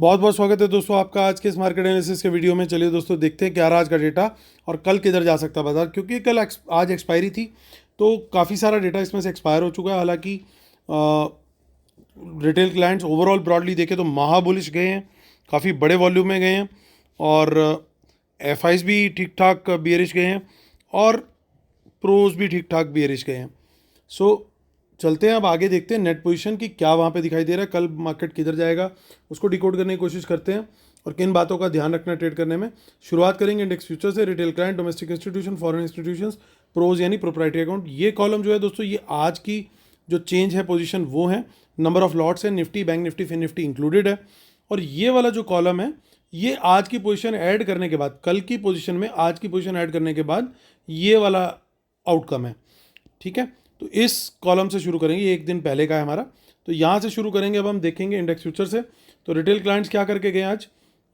बहुत बहुत स्वागत है दोस्तों आपका आज के इस मार्केट एनालिसिस के वीडियो में। चलिए दोस्तों देखते हैं क्या रहा आज का डेटा और कल किधर जा सकता है बाजार, क्योंकि आज एक्सपायरी थी तो काफ़ी सारा डेटा इसमें से एक्सपायर हो चुका है। हालांकि रिटेल क्लाइंट्स ओवरऑल ब्रॉडली देखें तो महाबुलिश गए हैं, काफ़ी बड़े वॉल्यूम में गए हैं और एफ भी ठीक ठाक बियरिश गए हैं और प्रोज भी ठीक ठाक बियरिश गए हैं। सो चलते हैं अब आगे, देखते हैं नेट पोजीशन की क्या वहाँ पे दिखाई दे रहा है, कल मार्केट किधर जाएगा उसको डिकोड करने की कोशिश करते हैं और किन बातों का ध्यान रखना ट्रेड करने में। शुरुआत करेंगे इंडेक्स फ्यूचर से। Retail client, domestic institution, foreign institutions, pros यानी प्रोप्राइटरी अकाउंट। ये कॉलम जो है दोस्तों, ये आज की जो चेंज है पोजीशन वो है। नंबर ऑफ लॉट्स है, Nifty, bank Nifty, Fin Nifty included है। और ये वाला जो कॉलम है ये आज की पोजीशन ऐड करने के बाद, कल की पोजीशन में आज की पोजीशन ऐड करने के बाद ये वाला आउटकम है। ठीक है, तो इस कॉलम से शुरू करेंगे, ये एक दिन पहले का है हमारा, तो यहाँ से शुरू करेंगे। अब हम देखेंगे इंडेक्स फ्यूचर से। तो रिटेल क्लाइंट्स क्या करके गए आज,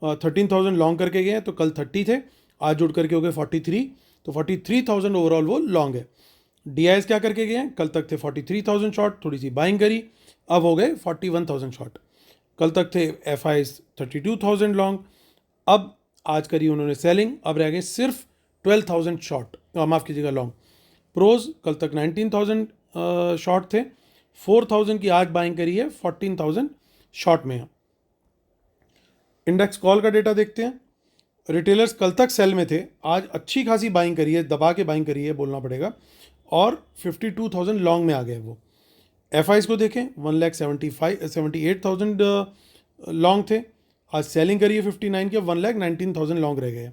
13,000 लॉन्ग करके गए हैं, तो कल 30 थे, आज जुड़ करके हो गए 43, तो 43,000 ओवरऑल वो लॉन्ग है। डी क्या करके गए हैं, कल तक थे 43,000 शॉर्ट, थोड़ी सी बाइंग करी, अब हो गए 41,000 शॉर्ट। कल तक थे एफ 32,000 लॉन्ग, अब आज करी उन्होंने सेलिंग, अब रह गए सिर्फ 12,000 शॉर्ट, माफ़ कीजिएगा लॉन्ग। प्रोज कल तक 19,000 शॉर्ट थे, 4,000 की आज बाइंग करी है, 14,000 शॉर्ट में है। इंडेक्स कॉल का डेटा देखते हैं। रिटेलर्स कल तक सेल में थे, आज अच्छी खासी बाइंग करी है, दबा के बाइंग करी है बोलना पड़ेगा, और 52,000 लॉन्ग में आ गए वो। एफ को देखें, 1,78,000 लॉन्ग थे, आज सेलिंग करी है 59 की, 1,19,000 लॉन्ग रह गए।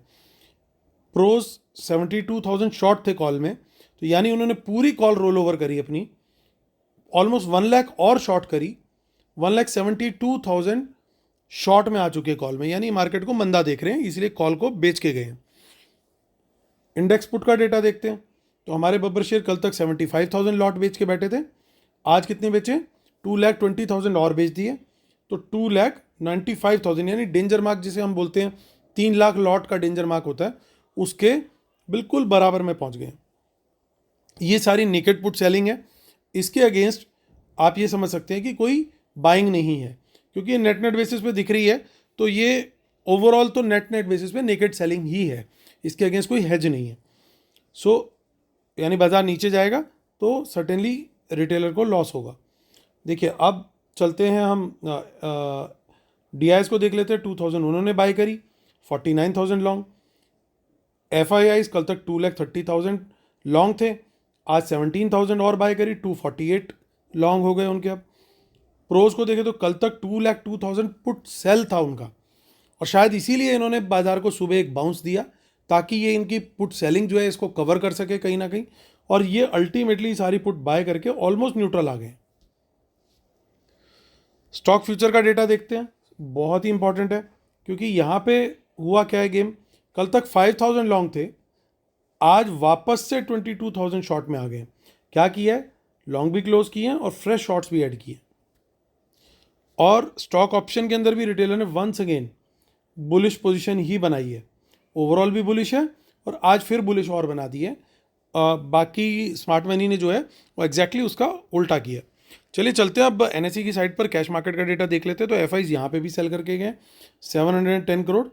प्रोज 72,000 शॉर्ट थे कॉल में, तो यानी उन्होंने पूरी कॉल रोल ओवर करी अपनी, ऑलमोस्ट 1 लाख और शॉर्ट करी, 1,72,000 शॉर्ट में आ चुके कॉल में, यानी मार्केट को मंदा देख रहे हैं, इसलिए कॉल को बेच के गए हैं। इंडेक्स पुट का डेटा देखते हैं। तो हमारे बब्बर शेयर कल तक 75,000 लॉट बेच के बैठे थे, आज कितने बेचे, 2,20,000 और बेच दिए, तो 2,95,000, यानी डेंजर मार्क जिसे हम बोलते हैं, 3 लाख लॉट का डेंजर मार्क होता है, उसके बिल्कुल बराबर में पहुंच गए। ये सारी नेकेड पुट सेलिंग है। इसके अगेंस्ट आप ये समझ सकते हैं कि कोई बाइंग नहीं है, क्योंकि ये नेट नेट बेसिस पे दिख रही है, तो ये ओवरऑल तो नेट नेट बेसिस पे नेकेड सेलिंग ही है, इसके अगेंस्ट कोई हेज नहीं है। यानी बाजार नीचे जाएगा तो सर्टेनली रिटेलर को लॉस होगा। देखिए अब चलते हैं हम डी को देख लेते हैं। 2,000 उन्होंने बाई करी, 49,000 लॉन्ग। एफ कल तक 2,30,000 लॉन्ग थे, आज 17,000 और बाय करी, 248 लॉन्ग हो गए उनके। अब प्रोज को देखें तो कल तक 2,02,000 पुट सेल था उनका, और शायद इसीलिए इन्होंने बाजार को सुबह एक बाउंस दिया, ताकि ये इनकी पुट सेलिंग जो है इसको कवर कर सके कहीं ना कहीं, और ये अल्टीमेटली सारी पुट बाय करके ऑलमोस्ट न्यूट्रल आ गए। स्टॉक फ्यूचर का डेटा देखते हैं, बहुत ही इंपॉर्टेंट है, क्योंकि यहाँ पे हुआ क्या है गेम, कल तक 5,000 लॉन्ग थे, आज वापस से 22,000 शॉर्ट में आ गए। क्या किया है, लॉन्ग भी क्लोज किए हैं और फ्रेश शॉर्ट्स भी ऐड किए। और स्टॉक ऑप्शन के अंदर भी रिटेलर ने वंस अगेन बुलिश पोजीशन ही बनाई है, ओवरऑल भी बुलिश है और आज फिर बुलिश और बना दी है। बाकी स्मार्ट मनी ने जो है वो एग्जैक्टली उसका उल्टा किया। चलिए चलते हैं अब एनएसई की साइड पर, कैश मार्केट का डेटा देख लेते हैं। तो एफ यहाँ पे भी सेल करके गए 710 करोड़,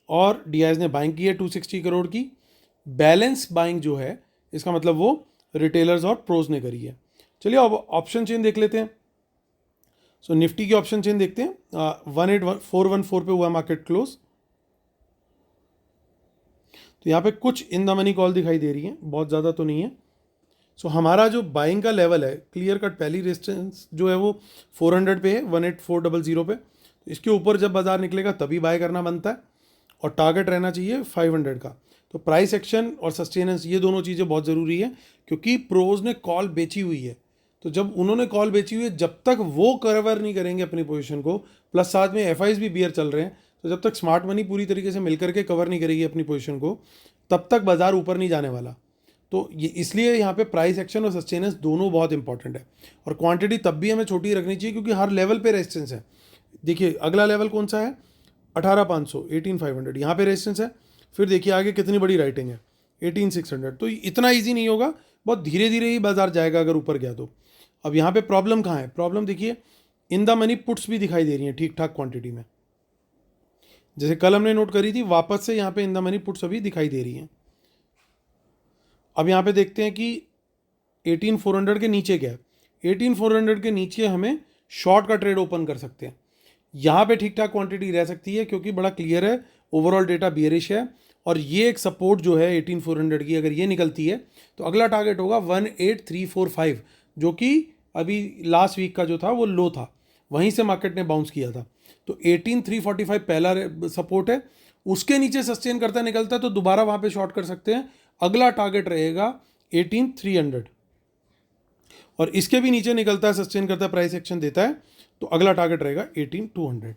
और डी ने बाइंग की है 260 करोड़ की। बैलेंस बाइंग जो है इसका मतलब वो रिटेलर्स और प्रोज ने करी है। चलिए अब ऑप्शन चेन देख लेते हैं। सो निफ्टी की ऑप्शन चेन देखते हैं, 18,414 पे हुआ मार्केट क्लोज। तो यहाँ पे कुछ इन द मनी कॉल दिखाई दे रही है, बहुत ज़्यादा तो नहीं है। सो हमारा जो बाइंग का लेवल है, क्लियर कट पहली रेजिस्टेंस जो है वो 400 पे है, 18,400 पे। तो इसके ऊपर जब बाजार निकलेगा तभी बाय करना बनता है, और टारगेट रहना चाहिए 500 का। तो प्राइस एक्शन और सस्टेनेंस, ये दोनों चीज़ें बहुत ज़रूरी है, क्योंकि प्रोज ने कॉल बेची हुई है। तो जब उन्होंने कॉल बेची हुई है, जब तक वो कवर नहीं करेंगे अपनी पोजीशन को, प्लस साथ में एफ भी बियर चल रहे हैं, तो जब तक स्मार्ट मनी पूरी तरीके से मिलकर के कवर नहीं करेगी अपनी पोजीशन को, तब तक बाजार ऊपर नहीं जाने वाला। तो ये इसलिए यहाँ पे प्राइस एक्शन और सस्टेनेंस दोनों बहुत इंपॉर्टेंट है। और क्वांटिटी तब भी हमें छोटी रखनी चाहिए, क्योंकि हर लेवल पे रेजिस्टेंस है। देखिए अगला लेवल कौन सा है, 18,500, 18,500, यहाँ पे रेजिस्टेंस है। फिर देखिए आगे कितनी बड़ी राइटिंग है, 18,600। तो इतना ईजी नहीं होगा, बहुत धीरे धीरे ही बाजार जाएगा अगर ऊपर गया तो। अब यहाँ पे प्रॉब्लम कहाँ है, प्रॉब्लम देखिए इन द मनी पुट्स भी दिखाई दे रही हैं ठीक ठाक क्वांटिटी में, जैसे कल हमने नोट करी थी, वापस से यहाँ पे इन द मनी पुट्स अभी दिखाई दे रही हैं। अब यहाँ पे देखते हैं कि 18,400 के नीचे क्या है। 18,400 के नीचे हमें शॉर्ट का ट्रेड ओपन कर सकते हैं। यहाँ पे ठीक ठाक क्वांटिटी रह सकती है क्योंकि बड़ा क्लियर है, ओवरऑल डेटा बियरिश है, और ये एक सपोर्ट जो है 18,400 की, अगर ये निकलती है तो अगला टारगेट होगा 18,345, जो कि अभी लास्ट वीक का जो था वो लो था, वहीं से मार्केट ने बाउंस किया था। तो 18,345 पहला सपोर्ट है, उसके नीचे सस्टेन करता निकलता है तो दोबारा वहाँ पे शॉर्ट कर सकते हैं। अगला टारगेट रहेगा 18,300, और इसके भी नीचे निकलता है, सस्टेन करता है, प्राइस एक्शन देता है, तो अगला टारगेट रहेगा 18,200।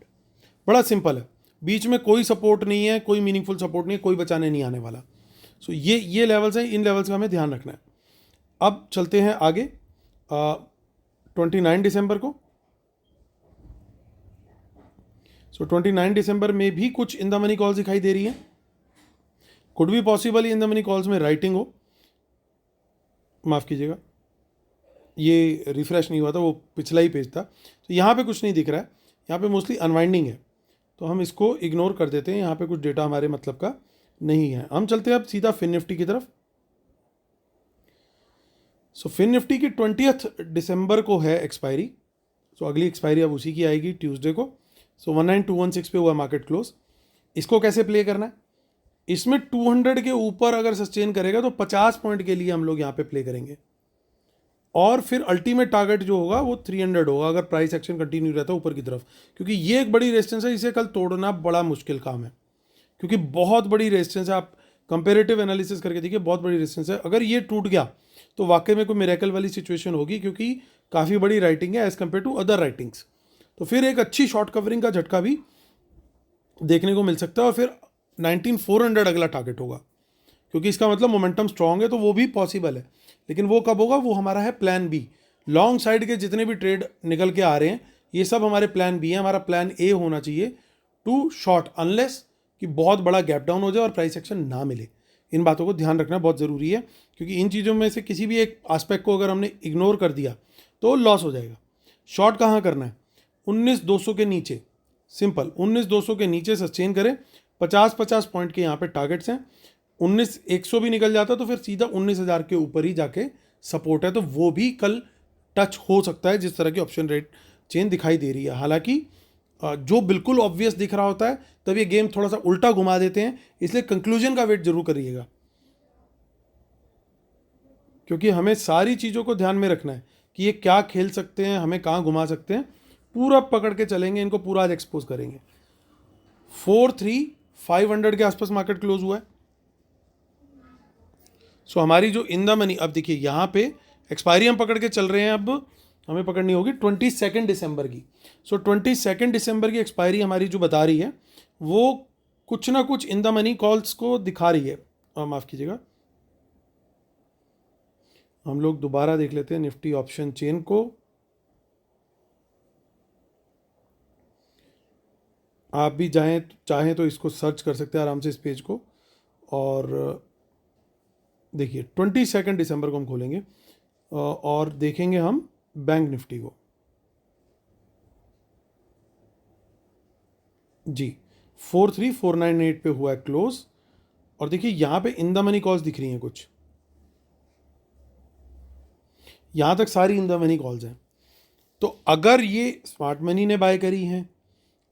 बड़ा सिंपल है, बीच में कोई सपोर्ट नहीं है, कोई मीनिंगफुल सपोर्ट नहीं है, कोई बचाने नहीं आने वाला। सो ये लेवल्स हैं, इन लेवल्स का हमें ध्यान रखना है। अब चलते हैं आगे 29 दिसंबर को। सो 29 दिसंबर में भी कुछ इन द मनी कॉल्स दिखाई दे रही है। कुड भी possible in the money calls में राइटिंग हो, माफ़ कीजिएगा ये रिफ्रेश नहीं हुआ था, वो पिछला ही पेज था। तो यहाँ पे कुछ नहीं दिख रहा है, यहाँ पे मोस्टली अनवाइंडिंग है, तो हम इसको इग्नोर कर देते हैं, यहाँ पे कुछ डेटा हमारे मतलब का नहीं है। हम चलते हैं अब सीधा फिन निफ्टी की तरफ। सो फिन निफ्टी की 20 दिसंबर को है एक्सपायरी, सो अगली एक्सपायरी अब उसी की आएगी ट्यूसडे को। सो 19,216 पे हुआ मार्केट क्लोज। इसको कैसे प्ले करना है, इसमें 200 के ऊपर अगर सस्टेन करेगा तो 50 पॉइंट के लिए हम लोग यहाँ पे प्ले करेंगे, और फिर अल्टीमेट टारगेट जो होगा वो 300 होगा अगर प्राइस एक्शन कंटिन्यू रहता है ऊपर की तरफ, क्योंकि ये एक बड़ी रेजिस्टेंस है, इसे कल तोड़ना बड़ा मुश्किल काम है, क्योंकि बहुत बड़ी रेजिस्टेंस है। आप कंपेरेटिव एनालिसिस करके देखिए, बहुत बड़ी रेजिस्टेंस है। अगर ये टूट गया तो वाकई में कोई मिरेकल वाली सिचुएशन होगी, क्योंकि काफ़ी बड़ी राइटिंग है as compare to other writings. तो फिर एक अच्छी शॉर्ट कवरिंग का झटका भी देखने को मिल सकता है, और फिर 19,400 अगला टारगेट होगा, क्योंकि इसका मतलब मोमेंटम स्ट्रांग है, तो वो भी पॉसिबल है। लेकिन वो कब होगा, वो हमारा है प्लान बी। लॉन्ग साइड के जितने भी ट्रेड निकल के आ रहे हैं ये सब हमारे प्लान बी है। हमारा प्लान ए होना चाहिए टू शॉर्ट, अनलेस कि बहुत बड़ा गैप डाउन हो जाए और प्राइस एक्शन ना मिले। इन बातों को ध्यान रखना बहुत ज़रूरी है, क्योंकि इन चीज़ों में से किसी भी एक एस्पेक्ट को अगर हमने इग्नोर कर दिया तो लॉस हो जाएगा। शॉर्ट कहाँ करना है, 19,200 के नीचे, सिंपल 19,200 के नीचे सस्टेन करें। 50-50 पॉइंट के यहाँ पे टारगेट्स हैं। 19,100 भी निकल जाता तो फिर सीधा 19,000 के ऊपर ही जाके सपोर्ट है, तो वो भी कल टच हो सकता है, जिस तरह की ऑप्शन रेट चेन दिखाई दे रही है। हालांकि जो बिल्कुल ऑब्वियस दिख रहा होता है तब ये गेम थोड़ा सा उल्टा घुमा देते हैं, इसलिए कंक्लूजन का वेट जरूर करिएगा, क्योंकि हमें सारी चीज़ों को ध्यान में रखना है कि ये क्या खेल सकते हैं, हमें कहाँ घुमा सकते हैं। पूरा पकड़ के चलेंगे, इनको पूरा आज एक्सपोज करेंगे। 4,3,500 के आसपास मार्केट क्लोज हुआ है। सो हमारी जो इन द मनी, अब देखिए यहाँ पे एक्सपायरी हम पकड़ के चल रहे हैं, अब हमें पकड़नी होगी 22 दिसंबर की। सो 22 दिसंबर की एक्सपायरी हमारी जो बता रही है वो कुछ ना कुछ इन द मनी कॉल्स को दिखा रही है। माफ़ कीजिएगा, हम लोग दोबारा देख लेते हैं निफ्टी ऑप्शन चेन को। आप भी चाहें तो इसको सर्च कर सकते हैं आराम से इस पेज को, और देखिए 22 दिसंबर को हम खोलेंगे और देखेंगे हम बैंक निफ्टी को। जी 43,498 पे हुआ है क्लोज, और देखिए यहाँ पे इन द मनी कॉल्स दिख रही हैं कुछ, यहाँ तक सारी इन द मनी कॉल्स हैं। तो अगर ये स्मार्ट मनी ने बाय करी हैं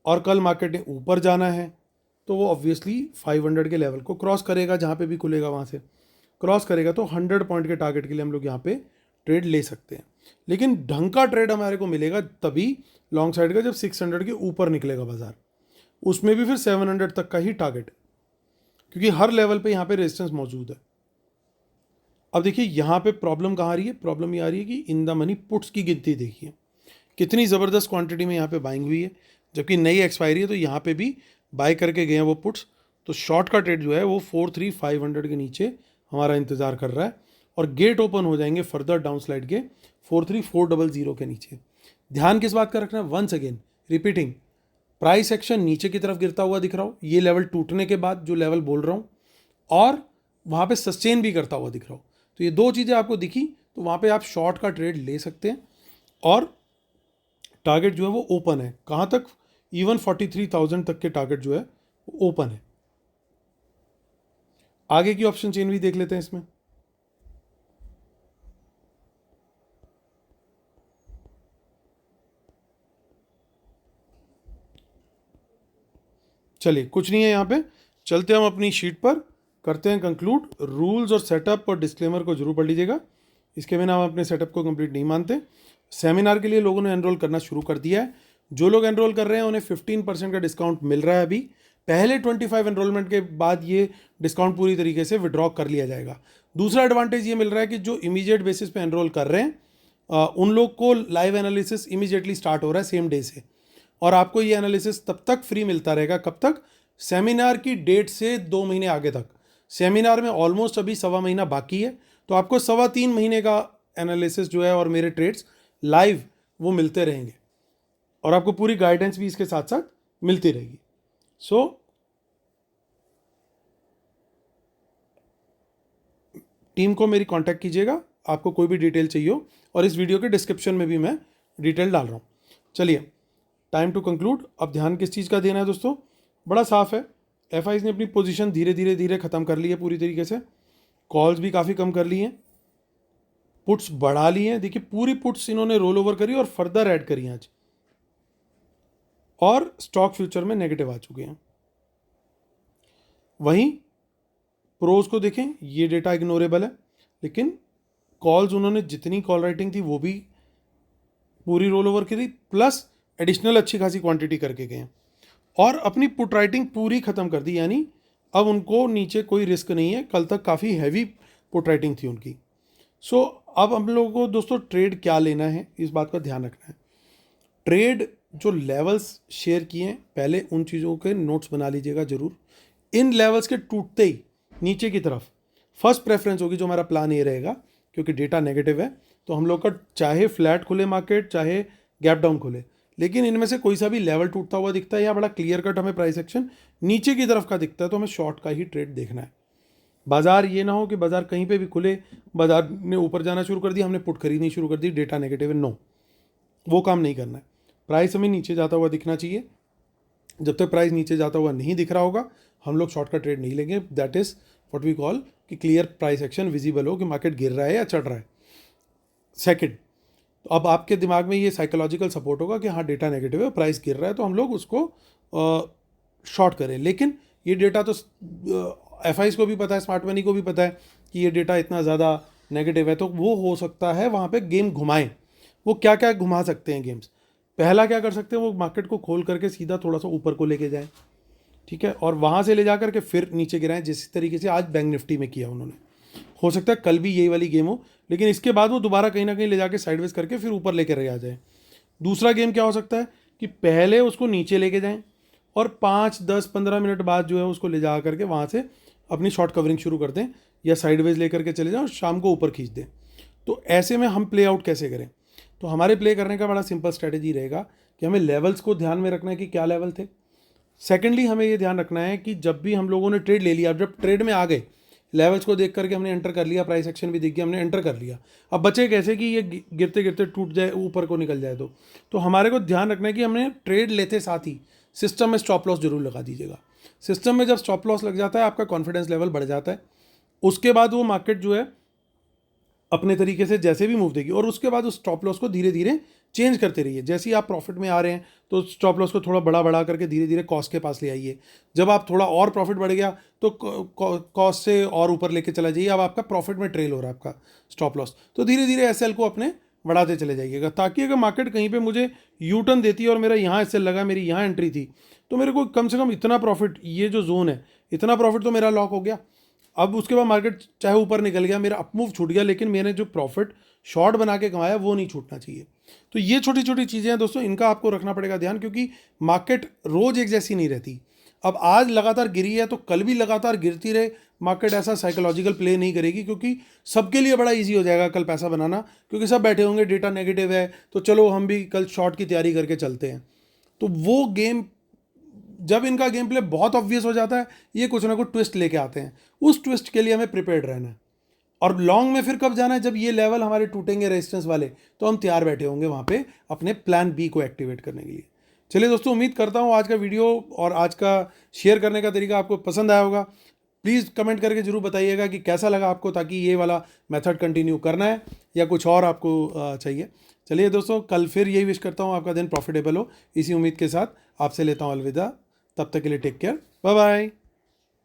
और कल मार्केट ने ऊपर जाना है तो वो ऑब्वियसली 500 के लेवल को क्रॉस करेगा, जहाँ पे भी खुलेगा वहाँ से क्रॉस करेगा, तो 100 पॉइंट के टारगेट के लिए हम लोग यहाँ पे ट्रेड ले सकते हैं। लेकिन ढंग का ट्रेड हमारे को मिलेगा तभी लॉन्ग साइड का, जब 600 के ऊपर निकलेगा बाजार, उसमें भी फिर 700 तक का ही टारगेट, क्योंकि हर लेवल पे यहाँ पे रेजिस्टेंस मौजूद है। अब देखिए यहाँ पे प्रॉब्लम कहाँ आ रही है, प्रॉब्लम ये आ रही है कि इन द मनी पुट्स की गिनती देखिए कितनी ज़बरदस्त क्वांटिटी में यहाँ पे बाइंग हुई है, जबकि नई एक्सपायरी है तो यहाँ पे भी बाय करके गए हैं वो पुट्स। तो शॉर्ट का ट्रेड जो है वो 43,500 के नीचे हमारा इंतज़ार कर रहा है, और गेट ओपन हो जाएंगे फर्दर डाउन स्लाइड के 43,400 के नीचे। ध्यान किस बात का रखना है, once again repeating, price action नीचे की तरफ गिरता हुआ दिख रहा हो, ये लेवल टूटने के बाद जो लेवल बोल रहा हूँ, और वहाँ पे सस्टेन भी करता हुआ दिख रहा हो, तो ये दो चीज़ें आपको दिखी तो वहाँ पे आप शॉर्ट का ट्रेड ले सकते हैं। और टारगेट जो है वो ओपन है, कहाँ तक, इवन 43,000 तक के टारगेट जो है ओपन है। आगे की ऑप्शन चेन भी देख लेते हैं इसमें। चलिए कुछ नहीं है यहाँ पे, चलते हम अपनी शीट पर, करते हैं कंक्लूड। रूल्स और सेटअप और डिस्क्लेमर को जरूर पढ़ लीजिएगा, इसके बिना हम अपने सेटअप को कंप्लीट नहीं मानते। सेमिनार के लिए लोगों ने एनरोल करना शुरू कर दिया है। जो लोग एनरोल कर रहे हैं उन्हें 15% का डिस्काउंट मिल रहा है अभी। पहले 25 एनरोलमेंट के बाद ये डिस्काउंट पूरी तरीके से विड्रॉ कर लिया जाएगा। दूसरा एडवांटेज ये मिल रहा है कि जो इमीडिएट बेसिस पे एनरोल कर रहे हैं उन लोग को लाइव एनालिसिस इमीडिएटली स्टार्ट हो रहा है सेम डे से, और आपको ये एनालिसिस तब तक फ्री मिलता रहेगा, कब तक? सेमिनार की डेट से 2 महीने आगे तक। सेमिनार में ऑलमोस्ट अभी 1.25 महीना बाकी है, तो आपको 3.25 महीने का एनालिसिस जो है और मेरे ट्रेड्स लाइव वो मिलते रहेंगे, और आपको पूरी गाइडेंस भी इसके साथ साथ मिलती रहेगी। सो टीम को मेरी कांटेक्ट कीजिएगा, आपको कोई भी डिटेल चाहिए हो, और इस वीडियो के डिस्क्रिप्शन में भी मैं डिटेल डाल रहा हूँ। चलिए टाइम टू कंक्लूड। अब ध्यान किस चीज़ का देना है दोस्तों? बड़ा साफ है, एफआईज ने अपनी पोजीशन धीरे धीरे धीरे ख़त्म कर ली है पूरी तरीके से। कॉल्स भी काफ़ी कम कर ली हैं, पुट्स बढ़ा ली हैं। देखिए पूरी पुट्स इन्होंने रोल ओवर करी और फर्दर ऐड करी आज, और स्टॉक फ्यूचर में नेगेटिव आ चुके हैं। वहीं प्रोज को देखें, ये डेटा इग्नोरेबल है, लेकिन कॉल्स उन्होंने जितनी कॉल राइटिंग थी वो भी पूरी रोल ओवर करी, प्लस एडिशनल अच्छी खासी क्वांटिटी करके गए हैं, और अपनी पुट राइटिंग पूरी ख़त्म कर दी। यानी अब उनको नीचे कोई रिस्क नहीं है। कल तक काफ़ी हैवी पुट राइटिंग थी उनकी। सो अब हम लोगों को दोस्तों ट्रेड क्या लेना है, इस बात का ध्यान रखना है। ट्रेड जो लेवल्स शेयर किए हैं, पहले उन चीज़ों के नोट्स बना लीजिएगा ज़रूर। इन लेवल्स के टूटते ही नीचे की तरफ फर्स्ट प्रेफरेंस होगी, जो हमारा प्लान ये रहेगा, क्योंकि डेटा नेगेटिव है, तो हम लोग का चाहे फ्लैट खुले मार्केट चाहे गैप डाउन खुले, लेकिन इनमें से कोई सा भी लेवल टूटता हुआ दिखता है या बड़ा क्लियर कट हमें प्राइस एक्शन नीचे की तरफ का दिखता है, तो हमें शॉर्ट का ही ट्रेड देखना है। बाजार ये ना हो कि बाजार कहीं पे भी खुले, बाजार ने ऊपर जाना शुरू कर दिया, हमने पुट खरीदनी शुरू कर दी, डेटा नेगेटिव है। नो, वो काम नहीं करना है। प्राइस हमें नीचे जाता हुआ दिखना चाहिए। जब तक प्राइस नीचे जाता हुआ नहीं दिख रहा होगा, हम लोग शॉर्ट का ट्रेड नहीं लेंगे। That is what we call कि क्लियर प्राइस एक्शन विजिबल हो कि मार्केट गिर रहा है या चढ़ रहा है। सेकंड, तो अब आपके दिमाग में ये साइकोलॉजिकल सपोर्ट होगा कि हाँ डेटा नेगेटिव है, प्राइस गिर रहा है, तो हम लोग उसको शॉर्ट करें। लेकिन ये डेटा तो एफआईज को भी पता है, स्मार्ट मनी को भी पता है कि ये डेटा इतना ज़्यादा नेगेटिव है, तो वो हो सकता है वहाँ पे गेम घुमाएं। वो क्या क्या घुमा सकते हैं गेम्स? पहला क्या कर सकते हैं, वो मार्केट को खोल करके सीधा थोड़ा सा ऊपर को लेके जाएं, ठीक है, और वहाँ से ले जा करके फिर नीचे गिराएं, जिस तरीके से आज बैंक निफ्टी में किया उन्होंने। हो सकता है कल भी यही वाली गेम हो, लेकिन इसके बाद वो दोबारा कहीं ना कहीं ले जाके साइडवेज करके फिर ऊपर लेकर आ जाए। दूसरा गेम क्या हो सकता है कि पहले उसको नीचे लेके जाएं और 5, 10, 15 मिनट बाद जो है उसको ले जा करके वहाँ से अपनी शॉर्ट कवरिंग शुरू कर दें, या साइडवेज लेकर के चले जाएं और शाम को ऊपर खींच दें। तो ऐसे में हम प्ले आउट कैसे करें? तो हमारे प्ले करने का बड़ा सिंपल स्ट्रैटेजी रहेगा कि हमें लेवल्स को ध्यान में रखना है कि क्या लेवल थे। सेकेंडली हमें ये ध्यान रखना है कि जब भी हम लोगों ने ट्रेड ले लिया, जब ट्रेड में आ गए, लेवल्स को देख करके हमने एंटर कर लिया, प्राइस एक्शन भी दिख गया, हमने एंटर कर लिया, अब बचे कैसे कि ये गिरते गिरते टूट जाए, ऊपर को निकल जाए। तो हमारे को ध्यान रखना है कि हमने ट्रेड लेते साथ ही सिस्टम में स्टॉप लॉस जरूर लगा दीजिएगा। सिस्टम में जब स्टॉप लॉस लग जाता है, आपका कॉन्फिडेंस लेवल बढ़ जाता है। उसके बाद वो मार्केट जो है अपने तरीके से जैसे भी मूव देगी, और उसके बाद उस स्टॉप लॉस को धीरे धीरे चेंज करते रहिए। जैसे ही आप प्रॉफिट में आ रहे हैं तो स्टॉप लॉस को थोड़ा बढ़ा करके धीरे धीरे कॉस्ट के पास ले आइए। जब आप थोड़ा और प्रॉफिट बढ़ गया तो कॉस्ट से और ऊपर लेके चला जाइए। अब आपका प्रॉफिट में ट्रेल हो रहा है आपका स्टॉप लॉस, तो धीरे धीरे एसएल को अपने बढ़ाते चले जाइएगा, ताकि अगर मार्केट कहीं पे मुझे यू टर्न देती है और मेरा यहाँ एसएल लगा, मेरी यहाँ एंट्री थी, तो मेरे को कम से कम इतना प्रॉफिट, ये जो जोन है इतना प्रॉफिट तो मेरा लॉक हो गया। अब उसके बाद मार्केट चाहे ऊपर निकल गया, मेरा अपमूव छूट गया, लेकिन मैंने जो प्रॉफिट शॉर्ट बना के कमाया वो नहीं छूटना चाहिए। तो ये छोटी छोटी चीज़ें हैं दोस्तों, इनका आपको रखना पड़ेगा ध्यान, क्योंकि मार्केट रोज एक जैसी नहीं रहती। अब आज लगातार गिरी है तो कल भी लगातार गिरती रहे, मार्केट ऐसा साइकोलॉजिकल प्ले नहीं करेगी, क्योंकि सबके लिए बड़ा इजी हो जाएगा कल पैसा बनाना, क्योंकि सब बैठे होंगे, डेटा नेगेटिव है, तो चलो हम भी कल शॉर्ट की तैयारी करके चलते हैं। तो वो गेम, जब इनका गेम प्ले बहुत ऑब्वियस हो जाता है, ये कुछ ना कुछ ट्विस्ट लेके आते हैं। उस ट्विस्ट के लिए हमें प्रिपेयर्ड रहना है। और लॉन्ग में फिर कब जाना है? जब ये लेवल हमारे टूटेंगे रेजिस्टेंस वाले, तो हम तैयार बैठे होंगे वहाँ पे अपने प्लान बी को एक्टिवेट करने के लिए। चलिए दोस्तों, उम्मीद करता हूँ आज का वीडियो और आज का शेयर करने का तरीका आपको पसंद आया होगा। प्लीज़ कमेंट करके ज़रूर बताइएगा कि कैसा लगा आपको, ताकि ये वाला मेथड कंटिन्यू करना है या कुछ और आपको चाहिए। चलिए दोस्तों, कल फिर यही विश करता हूँ आपका दिन प्रॉफिटेबल हो। इसी उम्मीद के साथ आपसे लेता हूँ अलविदा। तब तक के लिए टेक केयर, बाय बाय।